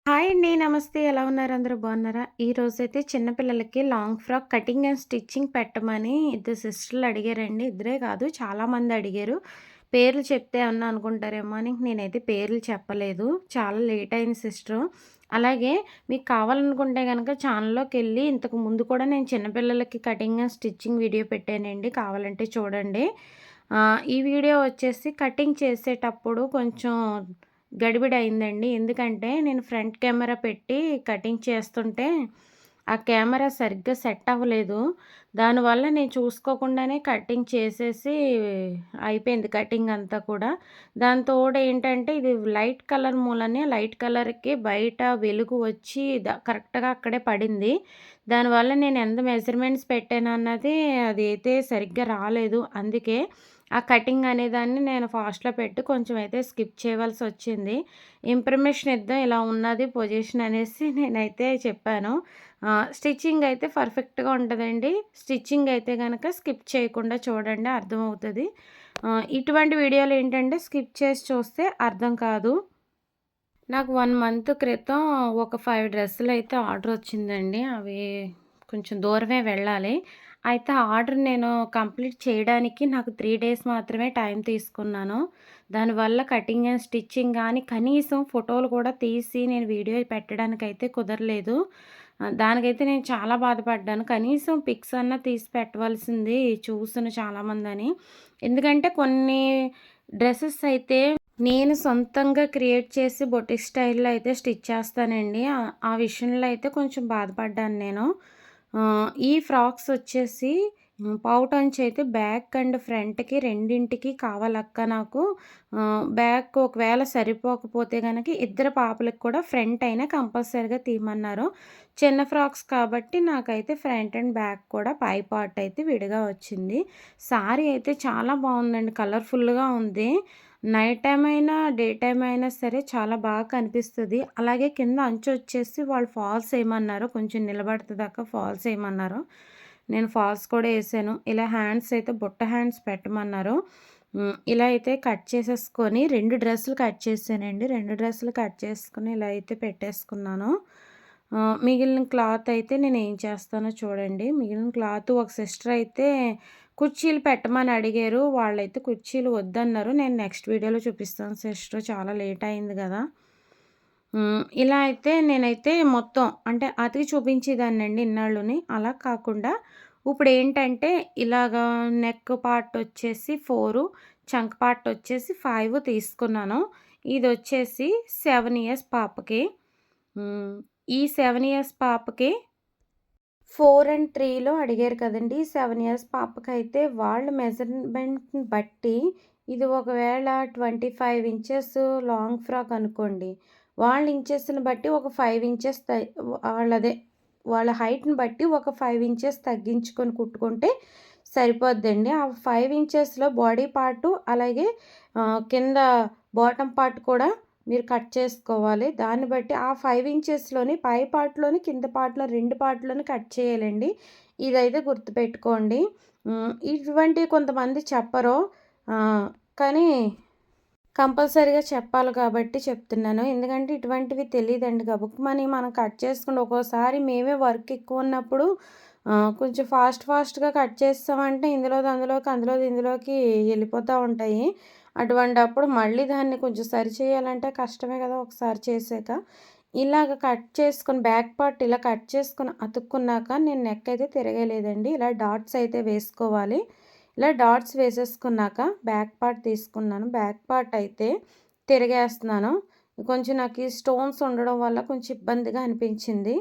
Hi అండి. నమస్తే. ఎలా ఉన్నారు? అందరూ బాగున్నారా? ఈరోజైతే చిన్న పిల్లలకి long frock cutting and stitching పెట్టమని ఇద్దరు సిస్టర్‌లు అడిగారండి. ఇద్దరే కాదు చాలామంది అడిగారు. పేర్లు చెప్తే ఏమన్నా అనుకుంటారేమో అని నేనైతే పేర్లు చెప్పలేదు. చాలా లేట్ అయింది సిస్టరు. అలాగే మీకు కావాలనుకుంటే గనక ఛానల్‌లోకెళ్ళి ఇంతకు ముందు కూడా నేను చిన్న పిల్లలకి కటింగ్ అండ్ స్టిచ్చింగ్ వీడియో పెట్టానండి. కావాలంటే చూడండి. ఈ వీడియో వచ్చేసి కటింగ్ చేసేటప్పుడు కొంచెం గడిబిడి అయిందండి. ఎందుకంటే నేను ఫ్రంట్ కెమెరా పెట్టి కటింగ్ చేస్తుంటే, ఆ కెమెరా సరిగ్గా సెట్ అవ్వలేదు. దానివల్ల నేను చూసుకోకుండానే కటింగ్ చేసేసి అయిపోయింది కటింగ్ అంతా కూడా. దాని తోడు ఏంటంటే ఇది లైట్ కలర్ మూలనే లైట్ కలర్‌కి బయట వెలుగు వచ్చి కరెక్ట్‌గా అక్కడే పడింది. దానివల్ల నేను ఎంత మెజర్‌మెంట్స్ పెట్టానన్నది అదైతే సరిగ్గా రాలేదు. అందుకే ఆ కటింగ్ అనేదాన్ని నేను ఫాస్ట్‌లో పెట్టి కొంచెం అయితే స్కిప్ చేయవలసొచ్చింది. ఇన్ఫర్మేషన్ ఇద్దాం ఇలా ఉన్నది పొజిషన్ అనేసి నేనైతే చెప్పాను. స్టిచ్చింగ్ అయితే పర్ఫెక్ట్‌గా ఉంటదండి. స్టిచ్చింగ్ అయితే గనక స్కిప్ చేయకుండా చూడండి అర్థమవుతది. ఇటువంటి వీడియోలు ఏంటంటే స్కిప్ చేసి చూస్తే అర్థం కాదు. నాకు 1 మంత్ క్రితం ఒక 5 డ్రెస్సులైతే ఆర్డరొచ్చిందండి. అవి కొంచెం దూరమే వెళ్ళాలి. అయితే ఆ ఆర్డర్ నేను కంప్లీట్ చేయడానికి నాకు 3 డేస్ మాత్రమే టైం తీసుకున్నాను. దానివల్ల కటింగ్ అండ్ స్టిచ్చింగ్ గానీ, కనీసం ఫోటోలు కూడా తీసి నేను వీడియో పెట్టడానికైతే కుదరలేదు. దానికైతే నేను చాలా బాధపడ్డాను. కనీసం పిక్స్ అన్నా తీసి పెట్టవలసింది చూసాను చాలామందని. ఎందుకంటే కొన్ని డ్రెసెస్ అయితే నేను సొంతంగా క్రియేట్ చేసి బొటిక్ స్టైల్‌లో అయితే స్టిచ్ చేస్తానండి. ఆ విషయంలో అయితే కొంచెం బాధపడ్డాను నేను. ఈ ఫ్రాక్స్ వచ్చేసి పావు టంచ్ అయితే బ్యాక్ అండ్ ఫ్రంట్‌కి రెండింటికి కావాలక్క నాకు. బ్యాక్ ఒకవేళ సరిపోకపోతే గనక ఇద్దరు పాపలకి కూడా ఫ్రంట్ అయినా కంపల్సరీగా తీయమన్నారు. చిన్న ఫ్రాక్స్ కాబట్టి నాకైతే ఫ్రంట్ అండ్ బ్యాక్ కూడా పై పార్ట్ అయితే విడిగా వచ్చింది. సారీ అయితే చాలా బాగుందండి. కలర్‌ఫుల్‌గా ఉంది. నైట్ టైమ్ అయినా, డే టైమ్ అయినా సరే చాలా బాగా కనిపిస్తది. అలాగే కింద అంచొచ్చేసి వాళ్ళు ఫాల్స్ ఏయమన్నారు. కొంచెం నిలబడతదాకా ఫాల్స్ ఏయమన్నారు. నేను ఫాల్స్ కూడా ఏసాను. ఇలా హ్యాండ్స్ అయితే బుట్ట హ్యాండ్స్ పెట్టమన్నారు. ఇలా అయితే కట్ చేసేసుకొని 2 డ్రెస్సులు కట్ చేశానండి. 2 డ్రెస్సులు కట్ చేసుకొని ఇలా అయితే పెట్టేసుకున్నాను. మిగిలిన క్లాత్ అయితే నేనేం చేస్తానో చూడండి. మిగిలిన క్లాత్ ఒక సిస్టర్ అయితే కుర్చీలు పెట్టమని అడిగారు. వాళ్ళైతే కుర్చీలు వద్దన్నారు. నేను నెక్స్ట్ వీడియోలో చూపిస్తాను సిస్టర్. చాలా లేట్ అయింది గదా! ఇలా అయితే నేనైతే మొత్తం అంటే అతికి చూపించేదాన్నండి ఇన్నాళ్ళుని. అలా కాకుండా ఇప్పుడేంటంటే ఇలాగా నెక్ పార్ట్ వచ్చేసి 4, చంక్ పార్ట్ వచ్చేసి 5 తీసుకున్నాను. ఇదొచ్చేసి 7 ఇయర్స్ పాపకి. హ్మ్. ఈ 7 ఇయర్స్ పాపకి 4 అండ్ 3లో అడిగారు కదండీ! 7 ఇయర్స్ పాపకైతే వాళ్ళ మెజర్‌మెంట్‌ని బట్టి ఇది ఒకవేళ 25 ఇంచెస్ లాంగ్ ఫ్రాక్ అనుకోండి. వాళ్ళ ఇంచెస్‌ని బట్టి ఒక 5 ఇంచెస్ వాళ్ళదే వాళ్ళ హైట్‌ని బట్టి ఒక 5 ఇంచెస్ తగ్గించుకొని కుట్టుకుంటే సరిపోద్దండి. ఆ 5 ఇంచెస్‌లో బాడీ పార్టు అలాగే కింద బాటమ్ పార్ట్ కూడా మీరు కట్ చేసుకోవాలి. దాన్ని బట్టి ఆ 5 ఇంచెస్‌లోని పై పార్ట్‌లోని, కింద పార్ట్‌లో 2 పార్ట్‌లోని కట్ చేయాలండి. ఇదైతే గుర్తుపెట్టుకోండి. ఇటువంటివి కొంతమంది చెప్పరు. కానీ కంపల్సరీగా చెప్పాలి కాబట్టి చెప్తున్నాను. ఎందుకంటే ఇటువంటివి తెలీదండి. గబుక్కుమని మనం కట్ చేసుకుంటే ఒక్కోసారి మేమే వర్క్ ఎక్కువున్నప్పుడు కొంచెం ఫాస్ట్‌గా కట్ చేసేసామంటే ఇందులోది అందులోకి, అందులోది ఇందులోకి ఎళ్ళిపోతా ఉంటాయి. అటువంటప్పుడు మళ్ళీ దాన్ని కొంచెం సరిచేయాలంటే కష్టమే కదా! ఒకసారి చేసాక. ఇలాగ కట్ చేసుకొని బ్యాక్ పార్ట్ ఇలా కట్ చేసుకొని అతుక్కున్నాక నేను నెక్ అయితే తిరగలేదండి. ఇలా డాట్స్ అయితే వేసుకోవాలి. ఇలా డాట్స్ వేసేసుకున్నాక బ్యాక్ పార్ట్ తీసుకున్నాను. బ్యాక్ పార్ట్ అయితే తిరిగేస్తున్నాను. కొంచెం నాకు ఈ స్టోన్స్ ఉండడం వల్ల కొంచెం ఇబ్బందిగా అనిపించింది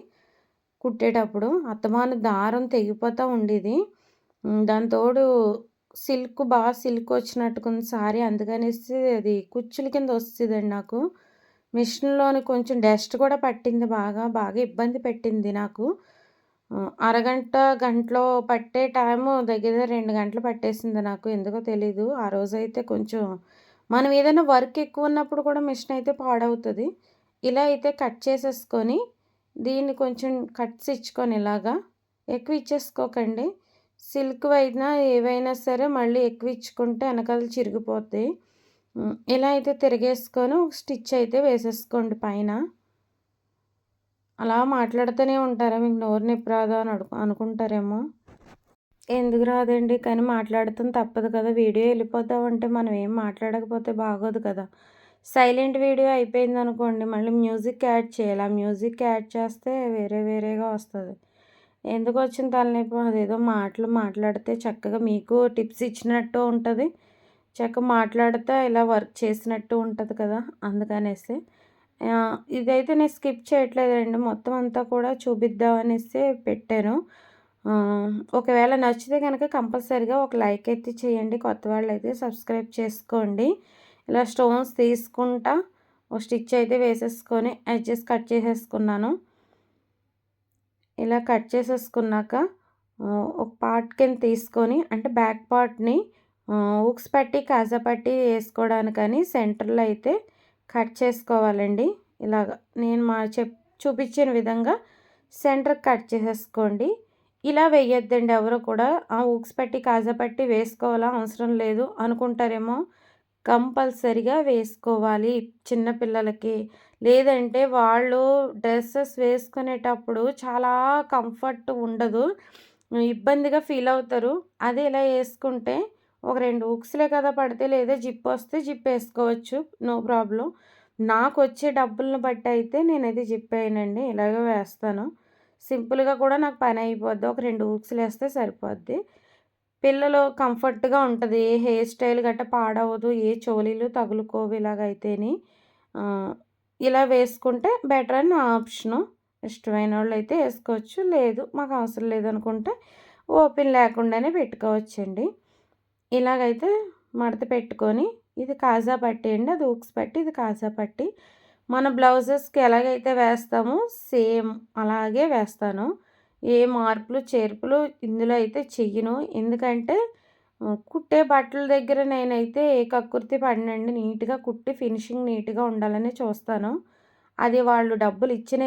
కుట్టేటప్పుడు. అత్తమాను దారం తెగిపోతా ఉండేది. దాని తోడు సిల్క్ వచ్చినట్టుగుంది సారీ. అందుకనేసి అది కుచ్చుల కింద వస్తదండి నాకు. మిషన్‌లోని కొంచెం డస్ట్ కూడా పట్టింది బాగా. బాగా ఇబ్బంది పెట్టింది నాకు. అరగంట, గంటలో పట్టే టైము దగ్గర దగ్గర 2 గంటలు పట్టేసింది నాకు. ఎందుకో తెలీదు. ఆ రోజైతే కొంచెం మనం ఏదైనా వర్క్ ఎక్కువున్నప్పుడు కూడా మిషన్ అయితే పాడవుతది. ఇలా అయితే కట్ చేసేసుకొని, దీన్ని కొంచెం కట్స్ ఇచ్చుకొని ఇలాగా, ఎక్కువ ఇచ్చేసుకోకండి. సిల్క్‌వైనా ఏవైనా సరే మళ్ళీ ఎక్కువ ఇచ్చుకుంటే ఎనకాల చిరిగిపోతాయి. ఇలా అయితే తిరిగేసుకొని ఒక స్టిచ్ అయితే వేసేసుకోండి పైన. అలా మాట్లాడుతూనే ఉంటారా? మీకు నోరు నొప్పి రాదా అని అనుకుంటారేమో. ఎందుకు రాదండి. కానీ మాట్లాడటం తప్పదు కదా! వీడియో వెళ్ళిపోతామంటే మనం ఏం మాట్లాడకపోతే బాగోదు కదా! సైలెంట్ వీడియో అయిపోయిందనుకోండి మళ్ళీ మ్యూజిక్ యాడ్ చేయాలి. ఆ మ్యూజిక్ యాడ్ చేస్తే వేరే వేరేగా వస్తది. ఎందుకొచ్చిన తలనొప్పి అదేదో మాటలు మాట్లాడితే చక్కగా మీకు టిప్స్ ఇచ్చినట్టు ఉంటది. చక్కగా మాట్లాడితే ఇలా వర్క్ చేసినట్టు ఉంటది కదా! అందుకనేసి. ఇదైతే నేను స్కిప్ చేయట్లేదండి. మొత్తం అంతా కూడా చూపిద్దాం అనేసి పెట్టాను. ఒకవేళ నచ్చితే గనక కంపల్సరీగా ఒక లైక్ అయితే చేయండి. కొత్త వాళ్ళైతే సబ్స్క్రైబ్ చేసుకోండి. ఇలా స్టోన్స్ తీసుకుంటా ఒక స్టిచ్ అయితే వేసేసుకొని ఎడ్జెస్ కట్ చేసేసుకున్నాను. ఇలా కట్ చేసేసుకున్నాక ఒక పార్ట్ కింద తీసుకొని అంటే బ్యాక్ పార్ట్‌ని హుక్స్ పట్టి, కాజా పట్టి వేసుకోవడానికని సెంటర్‌లో అయితే కట్ చేసుకోవాలండి. ఇలాగ నేను చూపించిన విధంగా సెంటర్‌కి కట్ చేసేసుకోండి. ఇలా వేయొద్దండి ఎవరు కూడా. హుక్స్ పట్టి, కాజా పట్టి వేసుకోవాలా అవసరం లేదు అనుకుంటారేమో. కంపల్సరీగా వేసుకోవాలి చిన్న పిల్లలకి. లేదంటే వాళ్ళు డ్రెసెస్ వేసుకునేటప్పుడు చాలా కంఫర్ట్ ఉండదు. ఇబ్బందిగా ఫీల్ అవుతారు. అదే ఇలా యేసుకుంటే ఒక 2 హుక్స్‌లే కదా పడితే లేదా జిప్ వస్తే జిప్ యేసుకోవచ్చు. No problem. నాకొచ్చే డబ్బులను బట్టి అయితే నేనైతే జిప్ వేయనండి. ఇలాగే వేస్తాను. సింపుల్‌గా కూడా నాకు పని అయిపోద్ది. ఒక 2 హుక్స్‌లు యేస్తే సరిపోద్ది. పిల్లలు కంఫర్ట్‌గా ఉంటది. ఏ హెయిర్ స్టైల్ గట్టా పాడవదు. ఏ చోలీలు తగులుకోవు ఇలాగైతేని. ఆహ్, ఇలా వేసుకుంటే బెటర్ అని నా ఆప్షను. ఇష్టమైనోళ్ళైతే ఏసుకోవచ్చు. లేదు మాకు అవసరం లేదనుకుంటే ఓపెన్ లేకుండానే పెట్టుకోవచ్చండి. ఇలాగైతే మడత పెట్టుకొని ఇది కాజా పట్టీ అండి. అది హుక్స్ పట్టి, ఇది కాజా పట్టి. మన బ్లౌజెస్‌కి ఎలాగైతే వేస్తామో సేమ్ అలాగే వేస్తాను. ఏ మార్పులు, చేర్పులు ఇందులో అయితే చెయ్యను. ఎందుకంటే కుట్టే బట్టల దగ్గర నేనైతే ఏ కక్కుర్తి పడనండి. నీట్‌గా కుట్టి ఫినిషింగ్ నీట్‌గా ఉండాలని చూస్తాను. అది వాళ్ళు డబ్బులు ఇచ్చినా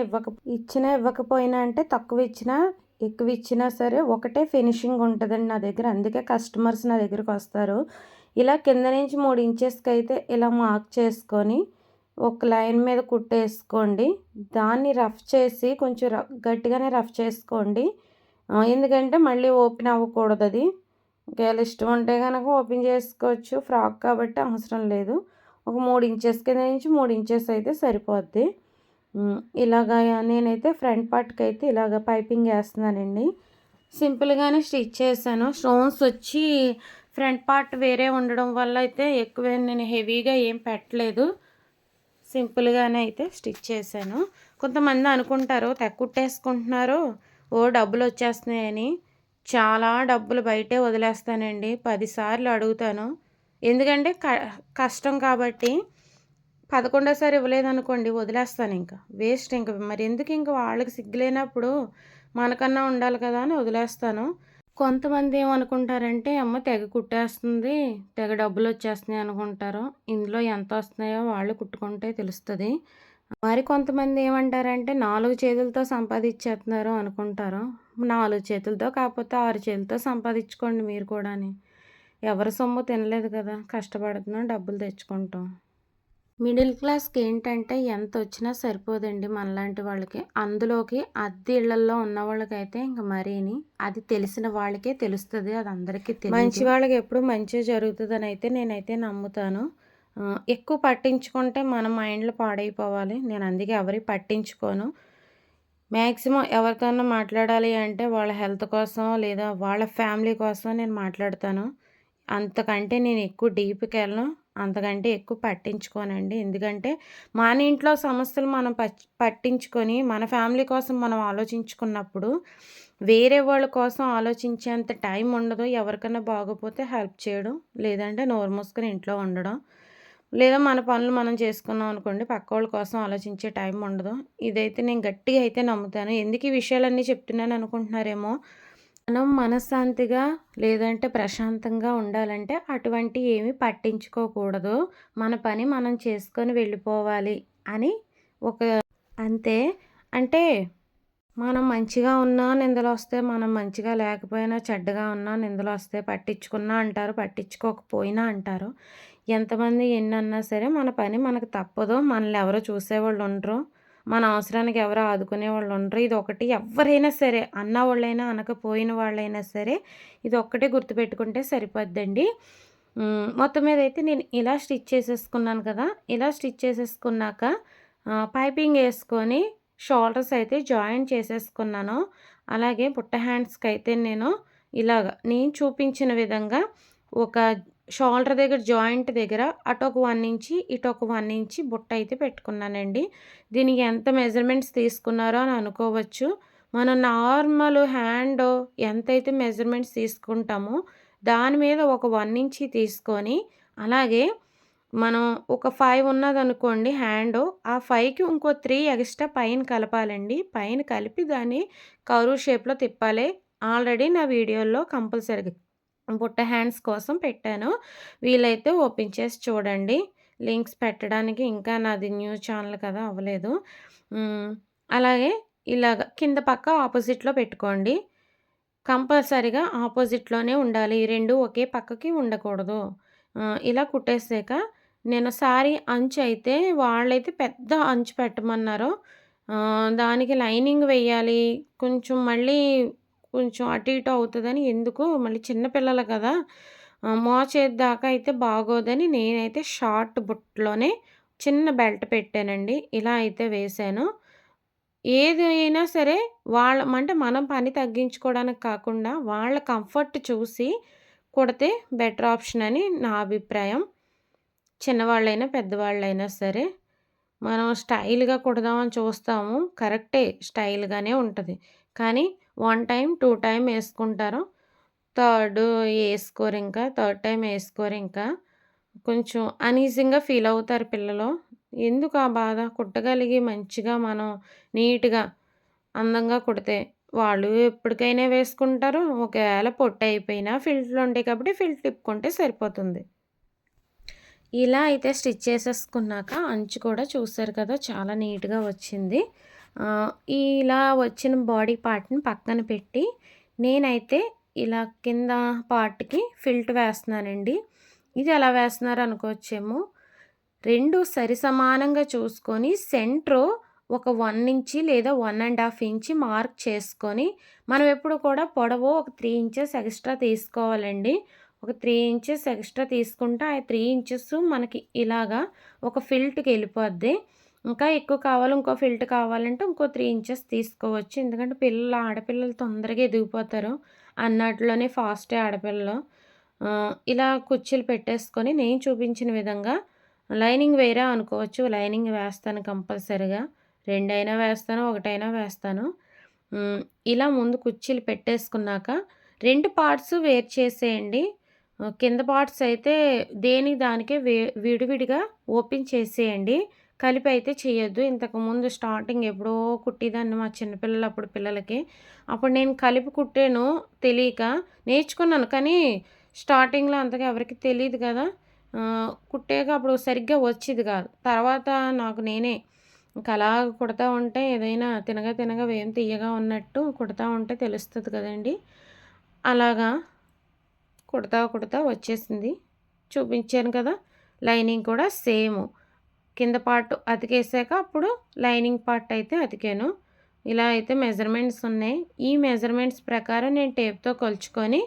ఇవ్వకపోయినా అంటే తక్కువ ఇచ్చినా, ఎక్కువ ఇచ్చినా సరే ఒకటే ఫినిషింగ్ ఉంటదండి నా దగ్గర. అందుకే కస్టమర్స్ నా దగ్గరకొస్తారు. ఇలా కింద నుంచి 3 ఇంచెస్‌కైతే ఇలా మార్క్ చేసుకొని ఒక లైన్ మీద కుట్టేసుకోండి. దాన్ని రఫ్ చేసి కొంచెం గట్టిగానే రఫ్ చేసుకోండి. ఎందుకంటే మళ్ళీ ఓపెన్ అవ్వకూడదది. ఒకవేళ ఇష్టం ఉంటే గనక ఓపెన్ చేసుకోవచ్చు. ఫ్రాక్ కాబట్టి అవసరం లేదు. ఒక 3 ఇంచెస్ కింద నుంచి 3 ఇంచెస్ అయితే సరిపోద్ది. ఇలాగా నేనైతే ఫ్రంట్ పార్ట్‌కైతే ఇలాగ పైపింగ్ ఏస్తున్నానండి. సింపుల్‌గానే స్టిచ్ చేశాను. స్టోన్స్ వచ్చి ఫ్రంట్ పార్ట్ వేరే ఉండడం వల్ల అయితే ఎక్కువ నేను హెవీగా ఏం పెట్టలేదు. సింపుల్‌గానే అయితే స్టిచ్ చేశాను. కొంతమంది అనుకుంటారు తెగ కుట్టేసుకుంటున్నారు. డబ్బులొచ్చేస్తున్నాయని. చాలా డబ్బులు బయటే వదిలేస్తానండి. 10 సార్లు అడుగుతాను. ఎందుకంటే కష్టం కాబట్టి 11సారి ఇవ్వలేదనుకోండి వదిలేస్తానింక. వేస్ట్ ఇంక. మరెందుకింక వాళ్ళకి సిగ్గులేనప్పుడు మనకన్నా ఉండాలి కదా అని వదిలేస్తాను. కొంతమంది ఏమనుకుంటారంటే, అమ్మ తెగ కుట్టేస్తుంది, తెగ డబ్బులొచ్చేస్తున్నాయి అనుకుంటారు. ఇందులో ఎంతొస్తున్నాయో వాళ్ళు కుట్టుకుంటే తెలుస్తది. మరి కొంతమంది ఏమంటారంటే, 4 చేతులతో సంపాదిచ్చేత్తన్నారు అనుకుంటారు. 4 చేతులతో కాకపోతే 6 చేతులతో సంపాదించుకోండి మీరు కూడాని. ఎవరి సొమ్ము తినలేదు కదా! కష్టపడుతున్నాం, డబ్బులు తెచ్చుకుంటాం. మిడిల్ క్లాస్‌కి ఏంటంటే ఎంతొచ్చినా సరిపోదండి మనలాంటి వాళ్ళకి. అందులోకి అద్దె ఇళ్లల్లో ఉన్నవాళ్ళకైతే ఇంక మరీని. అది తెలిసిన వాళ్ళకే తెలుస్తది. అది అందరికీ తెలీదు. మంచి వాళ్ళకి ఎప్పుడు మంచే జరుగుతదనైతే నేనైతే నమ్ముతాను. ఎక్కువ పట్టించుకుంటే మన మైండ్‌లు పాడైపోవాలి. నేను అందుకే ఎవరియి పట్టించుకోను. మ్యాక్సిమం ఎవరితోన్నా మాట్లాడాలి అంటే వాళ్ళ హెల్త్ కోసం లేదా వాళ్ళ ఫ్యామిలీ కోసం నేను మాట్లాడతాను. అంతకంటే నేను ఎక్కువ డీప్‌కెళ్ళను. అంతకంటే ఎక్కువ పట్టించుకోనండి. ఎందుకంటే మన ఇంట్లో సమస్యలు మనం పట్టించుకొని మన ఫ్యామిలీ కోసం మనం ఆలోచించుకున్నప్పుడు వేరే వాళ్ళ కోసం ఆలోచించేంత టైం ఉండదు. ఎవరికన్నా బాగోపోతే హెల్ప్ చేయడం. లేదంటే నోరు మూసుకొని ఇంట్లో ఉండడం. లేదా మన పనులు మనం చేసుకున్నాం అనుకోండి పక్కోళ్ళ కోసం ఆలోచించే టైం ఉండదు. ఇదైతే నేను గట్టిగా అయితే నమ్ముతాను. ఎందుకు ఈ విషయాలన్నీ చెప్తున్నాను అనుకుంటున్నారేమో. మనం మనశ్శాంతిగా లేదంటే ప్రశాంతంగా ఉండాలంటే అటువంటివి ఏమీ పట్టించుకోకూడదు. మన పని మనం చేసుకొని వెళ్ళిపోవాలి అని ఒక అంతే. అంటే మనం మంచిగా ఉన్నా నిందలొస్తాయి. మనం మంచిగా లేకపోయినా చెడ్డగా ఉన్నా నిందలొస్తాయి. పట్టించుకున్నా అంటారు, పట్టించుకోకపోయినా అంటారు. ఎంతమంది ఎన్నన్నా సరే మన పని మనకు తప్పదు. మనల్ని ఎవరు చూసేవాళ్ళు ఉండరు. మన అవసరానికి ఎవరు ఆదుకునేవాళ్ళు ఉండరు. ఇదొకటి ఎవ్వరైనా సరే అన్నవాళ్ళైనా, అనకపోయిన వాళ్ళైనా సరే ఇదొక్కటే గుర్తుపెట్టుకుంటే సరిపోద్దండి. మొత్తం మీదైతే నేను ఇలా స్టిచ్ చేసేసుకున్నాను కదా! ఇలా స్టిచ్ చేసేసుకున్నాక పైపింగ్ యేసుకొని షోల్డర్స్ అయితే జాయిన్ చేసేసుకున్నాను. అలాగే బుట్ట హ్యాండ్స్‌కైతే నేను చూపించిన విధంగా ఒక షోల్డర్ దగ్గర జాయింట్ దగ్గర అటొక 1 ఇంచి, ఇటొక 1 ఇంచి బుట్ట అయితే పెట్టుకున్నానండి. దీనికి ఎంత మెజర్‌మెంట్స్ తీసుకున్నారో అని అనుకోవచ్చు. మనం నార్మల్ హ్యాండ్ ఎంతైతే మెజర్‌మెంట్స్ తీసుకుంటామో దాని మీద ఒక 1 ఇంచి తీసుకొని, అలాగే మనం ఒక 5 ఉన్నదనుకోండి హ్యాండు, ఆ 5కి ఇంకో 3 ఎక్స్‌ట్రా పైన కలపాలండి. పైన కలిపి దాన్ని కర్వ్ షేప్‌లో తిప్పాలి. ఆల్రెడీ నా వీడియోలో కంపల్సరీగా బుట్ట హ్యాండ్స్ కోసం పెట్టాను. వీలైతే ఓపెన్ చేసి చూడండి. లింక్స్ పెట్టడానికి ఇంకా నాది న్యూ ఛానల్ కదా! అవ్వలేదు. హ్మ్. అలాగే ఇలాగ కింద పక్క ఆపోజిట్‌లో పెట్టుకోండి. కంపల్సరీగా ఆపోజిట్‌లోనే ఉండాలి. ఈ 2 ఒకే పక్కకి ఉండకూడదు. ఇలా కుట్టేసాక నేను సారీ అంచయితే వాళ్ళైతే పెద్ద అంచు పెట్టమన్నారు. దానికి లైనింగ్ వెయ్యాలి. కొంచెం అటు ఇటు అవుతదని ఎందుకు మళ్ళీ చిన్న పిల్లలు కదా! మోచేతి దాకా అయితే బాగోదని నేనైతే షార్ట్ బుట్టలోనే చిన్న బెల్ట్ పెట్టానండి. ఇలా అయితే వేశాను. ఏదైనా సరే అంటే మనం పని తగ్గించుకోవడానికి కాకుండా వాళ్ళ కంఫర్ట్ చూసి కుడితే బెటర్ ఆప్షన్ అని నా అభిప్రాయం. చిన్నవాళ్ళైనా, పెద్దవాళ్ళైనా సరే. మనం స్టైల్‌గా కుడదామని చూస్తాము. కరెక్టే స్టైల్‌గానే ఉంటది. కానీ 1 టైమ్, 2 టైమ్ యేసుకుంటారు. థర్డ్ టైమ్ యేసుకోరింకా. కొంచెం అన్‌ఈజీగా ఫీల్ అవుతారు పిల్లలు. ఎందుకు ఆ బాధ? కుట్టగలిగి మంచిగా మనం నీట్‌గా, అందంగా కుడితే వాళ్ళు ఎప్పటికైనా వేసుకుంటారు. ఒకవేళ పొట్టయిపోయినా ఫిల్ట్‌లుంటాయి కాబట్టి ఫిల్ట్ తిప్పుకుంటే సరిపోతుంది. ఇలా అయితే స్టిచ్ చేసేసుకున్నాక అంచు కూడా చూసారు కదా! చాలా నీట్‌గా వచ్చింది. ఇలా వచ్చిన బాడీ పార్ట్‌ని పక్కన పెట్టి నేనైతే ఇలా కింద పార్ట్‌కి ఫిల్ట్ వేస్తున్నానండి. ఇది ఎలా వేస్తున్నారు అనుకోవచ్చేమో. 2 సరిసమానంగా చూసుకొని సెంటర్ ఒక 1 ఇంచి లేదా 1 ½ ఇంచి మార్క్ చేసుకొని, మనం ఎప్పుడు కూడా పొడవు ఒక 3 ఇంచెస్ ఎక్స్‌ట్రా తీసుకోవాలండి. ఒక 3 ఇంచెస్ ఎక్స్‌ట్రా తీసుకుంటే, ఆ 3 ఇంచెస్ మనకి ఇలాగా ఒక ఫిల్ట్‌కెళ్ళిపోద్ది. ఇంకా ఎక్కువ కావాలి, ఇంకో ఫిల్ట్ కావాలంటే ఇంకో 3 ఇంచెస్ తీసుకోవచ్చు. ఎందుకంటే ఆడపిల్లలు తొందరగా ఎదిగిపోతారు. అన్నాటిలోనే ఫాస్టే ఆడపిల్లలు. ఇలా కుర్చీలు పెట్టేసుకొని నేను చూపించిన విధంగా లైనింగ్ వేయరా అనుకోవచ్చు. లైనింగ్ వేస్తాను కంపల్సరీగా. 2 అయినా వేస్తాను, 1 అయినా వేస్తాను. ఇలా ముందు కుర్చీలు పెట్టేసుకున్నాక 2 పార్ట్స్ వేరు చేసేయండి. కింద పార్ట్స్ అయితే దేనికి దానికే విడివిడిగా ఓపెన్ చేసేయండి. కలిపి అయితే చేయొద్దు. ఇంతకుముందు స్టార్టింగ్ ఎప్పుడో కుట్టేదాన్ని మా చిన్నపిల్లలప్పుడు పిల్లలకి. అప్పుడు నేను కలిపి కుట్టాను తెలియక. నేర్చుకున్నాను కానీ స్టార్టింగ్‌లో అంతగా ఎవరికీ తెలీదు కదా! కుట్టాక అప్పుడు సరిగ్గా వచ్చేది కాదు. తర్వాత నాకు నేనే ఇంక అలాగ కుడతా ఉంటే ఏదైనా తినగా తినగా వేం తియ్యగా ఉన్నట్టు కుడతా ఉంటే తెలుస్తది కదండీ! అలాగా కుడతా వచ్చేసింది. చూపించాను కదా! లైనింగ్ కూడా సేము. కింద పార్ట్ అతికేసాక అప్పుడు లైనింగ్ పార్ట్ అయితే అతికాను. ఇలా అయితే మెజర్‌మెంట్స్ ఉన్నాయి. ఈ మెజర్‌మెంట్స్ ప్రకారం నేను టేప్‌తో కొలుచుకొని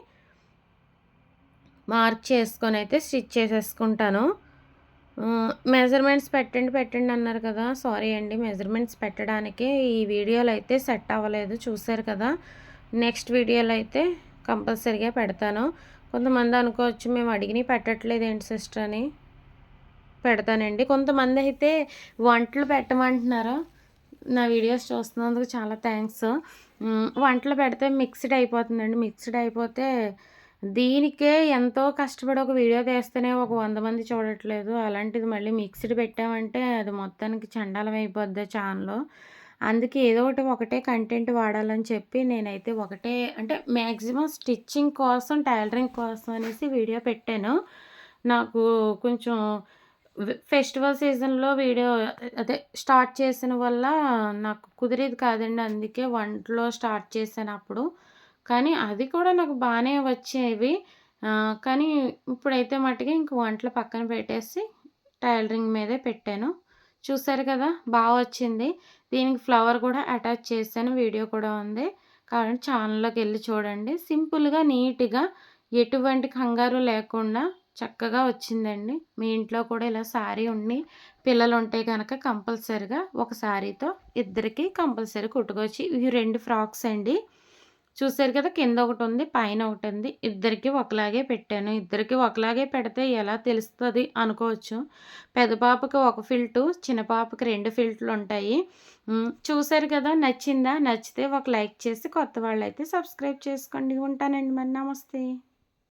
మార్క్ చేసుకొనైతే స్టిచ్ చేసేసుకుంటాను. మెజర్‌మెంట్స్ పెట్టండి అన్నారు కదా! సారీ అండి. మెజర్‌మెంట్స్ పెట్టడానికే ఈ వీడియోలో అయితే సెట్ అవ్వలేదు చూసారు కదా! నెక్స్ట్ వీడియోలో అయితే కంపల్సరీగా పెడతాను. కొంతమంది అనుకోవచ్చు మేము అడిగినయి పెట్టట్లేదేంటి సిస్టర్ అని. పెడతానండి. కొంతమందయితే వంటలు పెట్టమంటున్నారు. నా వీడియోస్ చూస్తున్నందుకు చాలా థ్యాంక్స్. వంటలు పెడితే మిక్స్‌డ్ అయిపోతుందండి. మిక్స్‌డ్ అయిపోతే దీనికే ఎంతో కష్టపడి ఒక వీడియో తీస్తేనే ఒక 100 మంది చూడట్లేదు. అలాంటిది మళ్ళీ మిక్స్‌డ్ పెట్టామంటే అది మొత్తానికి చెండాలం అయిపోద్ది ఛానలు. అందుకే ఏదో ఒకటే కంటెంట్ వాడాలని చెప్పి నేనైతే ఒకటే అంటే మాక్సిమం స్టిచ్చింగ్ కోసం, టైలరింగ్ కోసం అనేసి వీడియో పెట్టాను. నాకు కొంచెం ఫెస్టివల్ సీజన్‌లో వీడియో అదే స్టార్ట్ చేసిన వల్ల నాకు కుదిరేది కాదండి. అందుకే వంటలో స్టార్ట్ చేశానప్పుడు. కానీ అది కూడా నాకు బానే వచ్చేవి. కానీ ఇప్పుడైతే మటికి ఇంక వంటలు పక్కన పెట్టేసి టైలరింగ్ మీదే పెట్టాను. చూసారు కదా! బా వచ్చింది. దీనికి ఫ్లవర్ కూడా అటాచ్ చేశాను. వీడియో కూడా ఉంది. కావాలంటే ఛానల్‌లోకెళ్ళి చూడండి. సింపుల్‌గా, నీట్‌గా ఎటువంటి కంగారు లేకుండా చక్కగా వచ్చిందండి. మీ ఇంట్లో కూడా ఇలా శారీ ఉండి పిల్లలుంటే గనక కంపల్సరీగా ఒక శారీతో ఇద్దరికీ కంపల్సరీ కుట్టుకోవచ్చు. ఇవి 2 ఫ్రాక్స్ అండి. చూసారు కదా! కింద ఒకటుంది, పైన ఒకటుంది. ఇద్దరికీ ఒకలాగే పెట్టాను. ఇద్దరికీ ఒకలాగే పెడితే ఎలా తెలుస్తది అనుకోవచ్చు. పెద్ద పాపకి ఒక ఫిల్టు, చిన్న పాపకి 2 ఫిల్టులుంటాయి. చూసారు కదా! నచ్చిందా? నచ్చితే ఒక లైక్ చేసి కొత్త వాళ్ళైతే సబ్స్క్రైబ్ చేసుకోండి. ఉంటానండి మరి. నమస్తే.